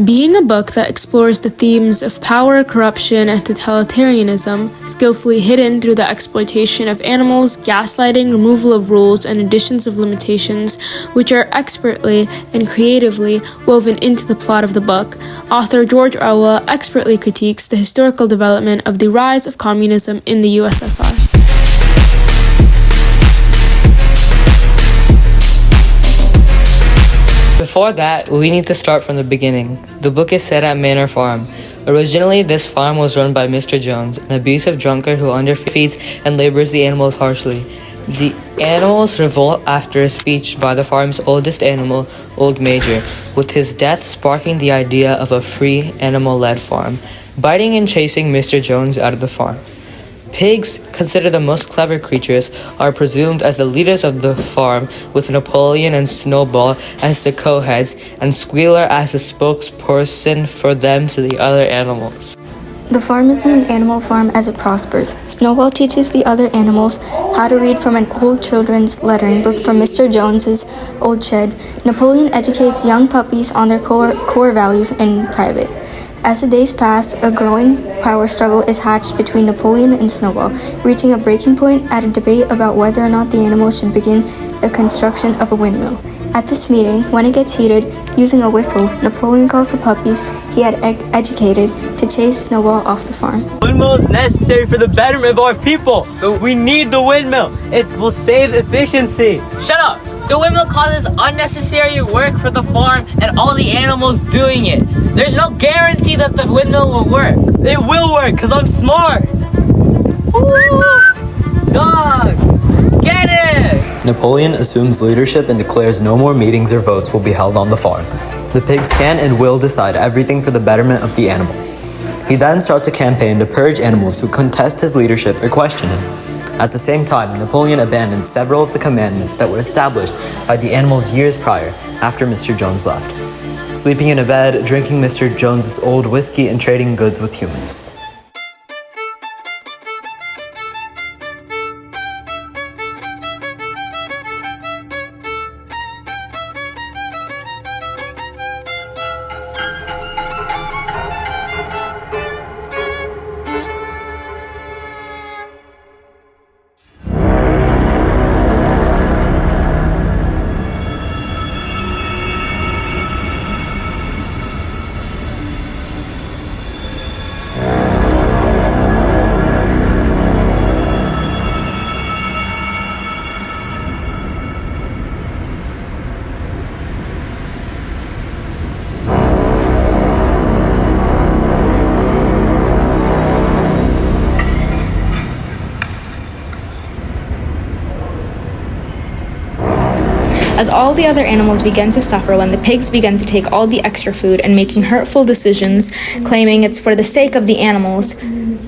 Being a book that explores the themes of power, corruption, and totalitarianism, skillfully hidden through the exploitation of animals, gaslighting, removal of rules, and additions of limitations, which are expertly and creatively woven into the plot of the book, author George Orwell expertly critiques the historical development of the rise of communism in the USSR. Before that, we need to start from the beginning. The book is set at Manor Farm. Originally, this farm was run by Mr. Jones, an abusive drunkard who underfeeds and labors the animals harshly. The animals revolt after a speech by the farm's oldest animal, Old Major, with his death sparking the idea of a free, animal-led farm, biting and chasing Mr. Jones out of the farm. Pigs, considered the most clever creatures, are presumed as the leaders of the farm, with Napoleon and Snowball as the co-heads, and Squealer as the spokesperson for them to the other animals. The farm is named Animal Farm as it prospers. Snowball teaches the other animals how to read from an old children's lettering book from Mr. Jones's old shed. Napoleon educates young puppies on their core values in private. As the days passed, a growing power struggle is hatched between Napoleon and Snowball, reaching a breaking point at a debate about whether or not the animals should begin the construction of a windmill. At this meeting, when it gets heated, using a whistle, Napoleon calls the puppies he had educated to chase Snowball off the farm. The windmill is necessary for the betterment of our people. We need the windmill. It will save efficiency. Shut up! The windmill causes unnecessary work for the farm and all the animals doing it. There's no guarantee that the windmill will work. It will work because I'm smart. Dogs! Get it! Napoleon assumes leadership and declares no more meetings or votes will be held on the farm. The pigs can and will decide everything for the betterment of the animals. He then starts a campaign to purge animals who contest his leadership or question him. At the same time, Napoleon abandoned several of the commandments that were established by the animals years prior, after Mr. Jones left. Sleeping in a bed, drinking Mr. Jones's old whiskey, and trading goods with humans. As all the other animals began to suffer when the pigs began to take all the extra food and making hurtful decisions, claiming it's for the sake of the animals,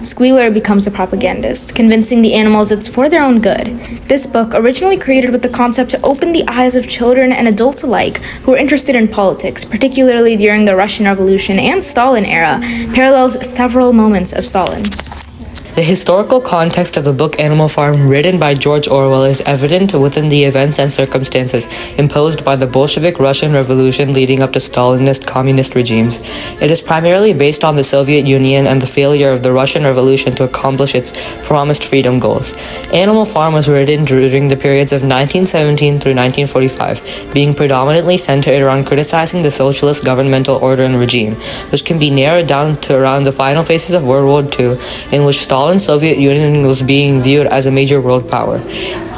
Squealer becomes a propagandist, convincing the animals it's for their own good. This book, originally created with the concept to open the eyes of children and adults alike who are interested in politics, particularly during the Russian Revolution and Stalin era, parallels several moments of Stalin's. The historical context of the book Animal Farm, written by George Orwell, is evident within the events and circumstances imposed by the Bolshevik Russian Revolution leading up to Stalinist communist regimes. It is primarily based on the Soviet Union and the failure of the Russian Revolution to accomplish its promised freedom goals. Animal Farm was written during the periods of 1917 through 1945, being predominantly centered around criticizing the socialist governmental order and regime, which can be narrowed down to around the final phases of World War II, in which Stalin's Soviet Union was being viewed as a major world power.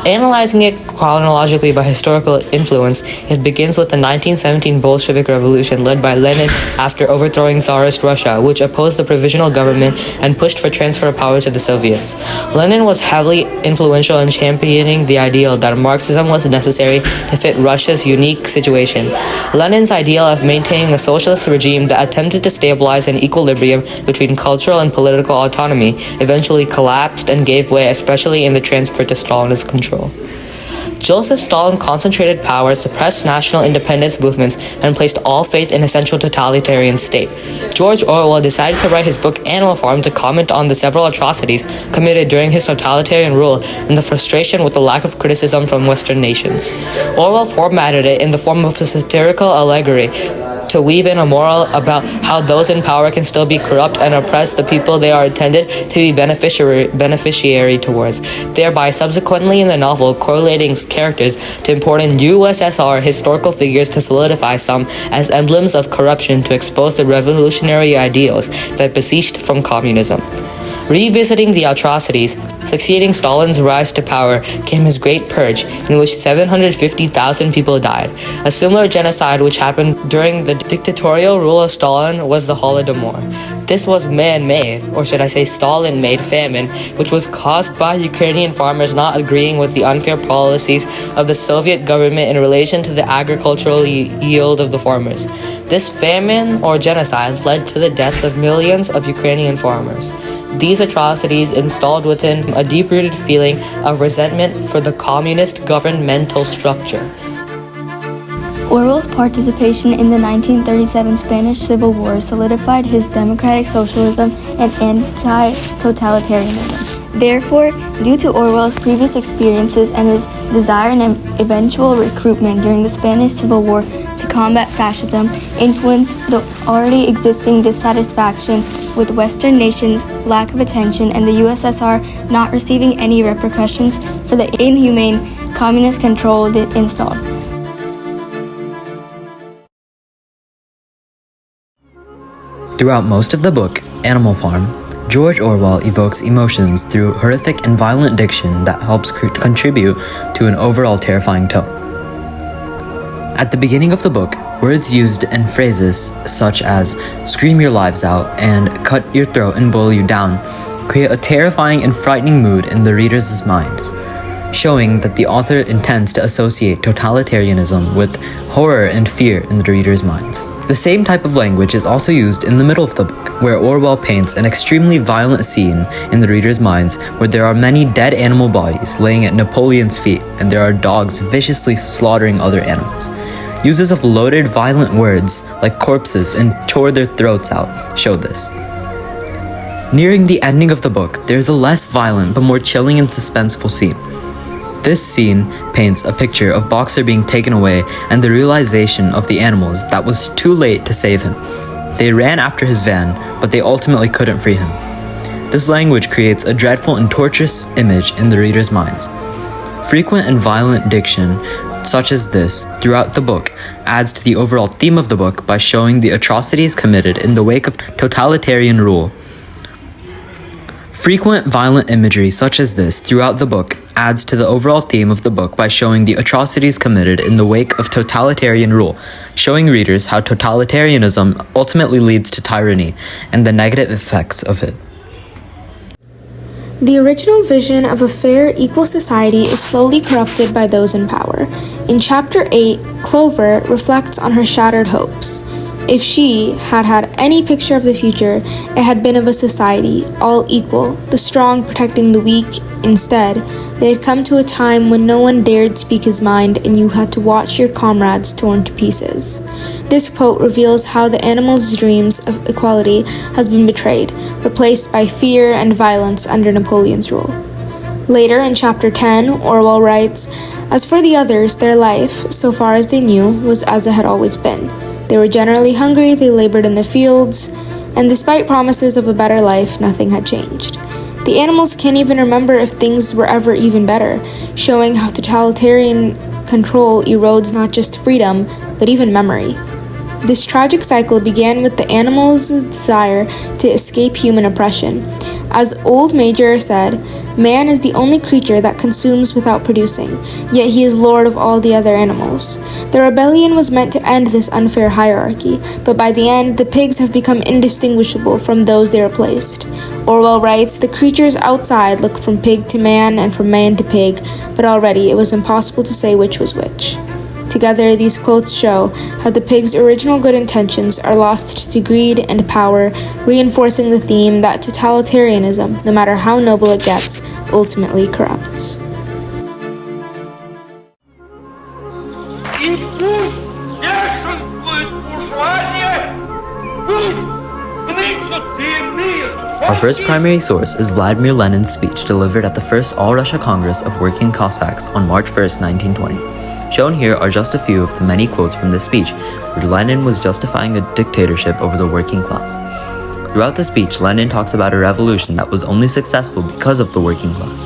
Analyzing it chronologically by historical influence, it begins with the 1917 Bolshevik Revolution led by Lenin after overthrowing Tsarist Russia, which opposed the provisional government and pushed for transfer of power to the Soviets. Lenin was heavily influential in championing the ideal that Marxism was necessary to fit Russia's unique situation. Lenin's ideal of maintaining a socialist regime that attempted to stabilize an equilibrium between cultural and political autonomy eventually collapsed and gave way, especially in the transfer to Stalinist control. Joseph Stalin concentrated power, suppressed national independence movements, and placed all faith in a central totalitarian state. George Orwell decided to write his book Animal Farm to comment on the several atrocities committed during his totalitarian rule and the frustration with the lack of criticism from Western nations. Orwell formatted it in the form of a satirical allegory to weave in a moral about how those in power can still be corrupt and oppress the people they are intended to be beneficiary towards, thereby subsequently in the novel correlating characters to important USSR historical figures to solidify some as emblems of corruption to expose the revolutionary ideals that besieged from communism. Revisiting the atrocities succeeding Stalin's rise to power came his Great Purge, in which 750,000 people died. A similar genocide which happened during the dictatorial rule of Stalin was the Holodomor. This was man-made, or should I say Stalin-made famine, which was caused by Ukrainian farmers not agreeing with the unfair policies of the Soviet government in relation to the agricultural yield of the farmers. This famine or genocide led to the deaths of millions of Ukrainian farmers. These atrocities installed within a deep-rooted feeling of resentment for the communist governmental structure. Orwell's participation in the 1937 Spanish Civil War solidified his democratic socialism and anti-totalitarianism. Therefore, due to Orwell's previous experiences and his desire and eventual recruitment during the Spanish Civil War to combat fascism, influenced the already existing dissatisfaction with Western nations' lack of attention and the USSR not receiving any repercussions for the inhumane communist control it installed. Throughout most of the book, Animal Farm, George Orwell evokes emotions through horrific and violent diction that helps contribute to an overall terrifying tone. At the beginning of the book, words used and phrases such as scream your lives out and cut your throat and boil you down create a terrifying and frightening mood in the reader's minds, showing that the author intends to associate totalitarianism with horror and fear in the reader's minds. The same type of language is also used in the middle of the book, where Orwell paints an extremely violent scene in the reader's minds where there are many dead animal bodies laying at Napoleon's feet and there are dogs viciously slaughtering other animals. Uses of loaded, violent words like corpses and tore their throats out show this. Nearing the ending of the book, there is a less violent but more chilling and suspenseful scene. This scene paints a picture of Boxer being taken away and the realization of the animals that was too late to save him. They ran after his van, but they ultimately couldn't free him. This language creates a dreadful and torturous image in the reader's minds. Frequent and violent diction, such as this, throughout the book, adds to the overall theme of the book by showing the atrocities committed in the wake of totalitarian rule. Frequent violent imagery such as this throughout the book adds to the overall theme of the book by showing the atrocities committed in the wake of totalitarian rule, showing readers how totalitarianism ultimately leads to tyranny and the negative effects of it. The original vision of a fair, equal society is slowly corrupted by those in power. In Chapter 8, Clover reflects on her shattered hopes. If she had had any picture of the future, it had been of a society, all equal, the strong protecting the weak. Instead, they had come to a time when no one dared speak his mind and you had to watch your comrades torn to pieces. This quote reveals how the animal's dreams of equality has been betrayed, replaced by fear and violence under Napoleon's rule. Later in Chapter 10, Orwell writes, "As for the others, their life, so far as they knew, was as it had always been. They were generally hungry, they labored in the fields, and despite promises of a better life, nothing had changed. The animals can't even remember if things were ever even better, showing how totalitarian control erodes not just freedom, but even memory." This tragic cycle began with the animals' desire to escape human oppression. As Old Major said, man is the only creature that consumes without producing, yet he is lord of all the other animals. The rebellion was meant to end this unfair hierarchy, but by the end, the pigs have become indistinguishable from those they replaced. Orwell writes, "The creatures outside look from pig to man and from man to pig, but already it was impossible to say which was which." Together, these quotes show how the pig's original good intentions are lost to greed and power, reinforcing the theme that totalitarianism, no matter how noble it gets, ultimately corrupts. Our first primary source is Vladimir Lenin's speech delivered at the First All-Russia Congress of Working Cossacks on March 1, 1920. Shown here are just a few of the many quotes from this speech, where Lenin was justifying a dictatorship over the working class. Throughout the speech, Lenin talks about a revolution that was only successful because of the working class.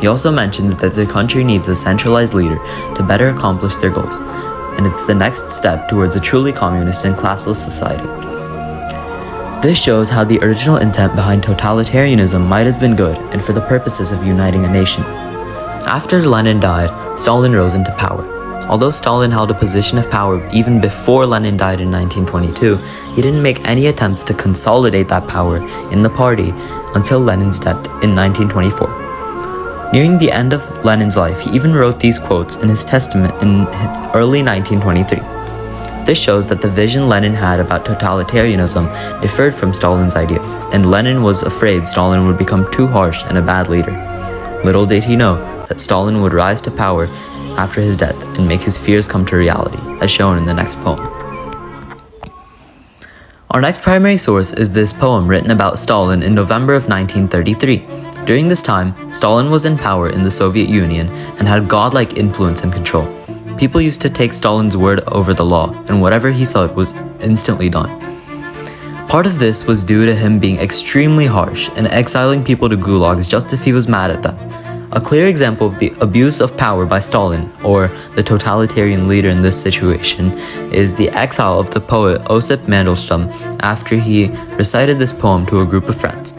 He also mentions that the country needs a centralized leader to better accomplish their goals, and it's the next step towards a truly communist and classless society. This shows how the original intent behind totalitarianism might have been good and for the purposes of uniting a nation. After Lenin died, Stalin rose into power. Although Stalin held a position of power even before Lenin died in 1922, he didn't make any attempts to consolidate that power in the party until Lenin's death in 1924. Nearing the end of Lenin's life, he even wrote these quotes in his testament in early 1923. This shows that the vision Lenin had about totalitarianism differed from Stalin's ideas, and Lenin was afraid Stalin would become too harsh and a bad leader. Little did he know that Stalin would rise to power after his death and make his fears come to reality, as shown in the next poem. Our next primary source is this poem written about Stalin in November of 1933. During this time, Stalin was in power in the Soviet Union and had godlike influence and control. People used to take Stalin's word over the law, and whatever he said was instantly done. Part of this was due to him being extremely harsh and exiling people to gulags just if he was mad at them. A clear example of the abuse of power by Stalin, or the totalitarian leader in this situation, is the exile of the poet Osip Mandelstam after he recited this poem to a group of friends.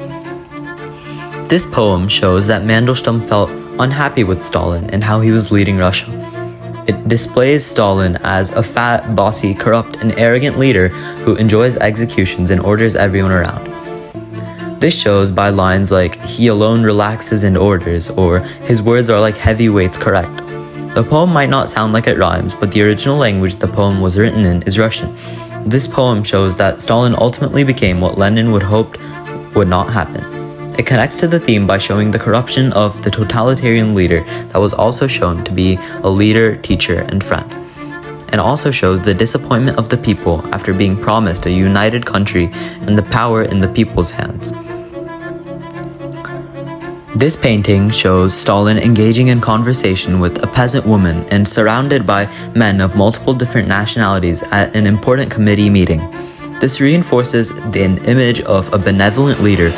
This poem shows that Mandelstam felt unhappy with Stalin and how he was leading Russia. It displays Stalin as a fat, bossy, corrupt, and arrogant leader who enjoys executions and orders everyone around. This shows by lines like, "He alone relaxes and orders," or "His words are like heavy weights correct." The poem might not sound like it rhymes, but the original language the poem was written in is Russian. This poem shows that Stalin ultimately became what Lenin would hoped would not happen. It connects to the theme by showing the corruption of the totalitarian leader that was also shown to be a leader, teacher, and friend. And also shows the disappointment of the people after being promised a united country and the power in the people's hands. This painting shows Stalin engaging in conversation with a peasant woman and surrounded by men of multiple different nationalities at an important committee meeting. This reinforces an image of a benevolent leader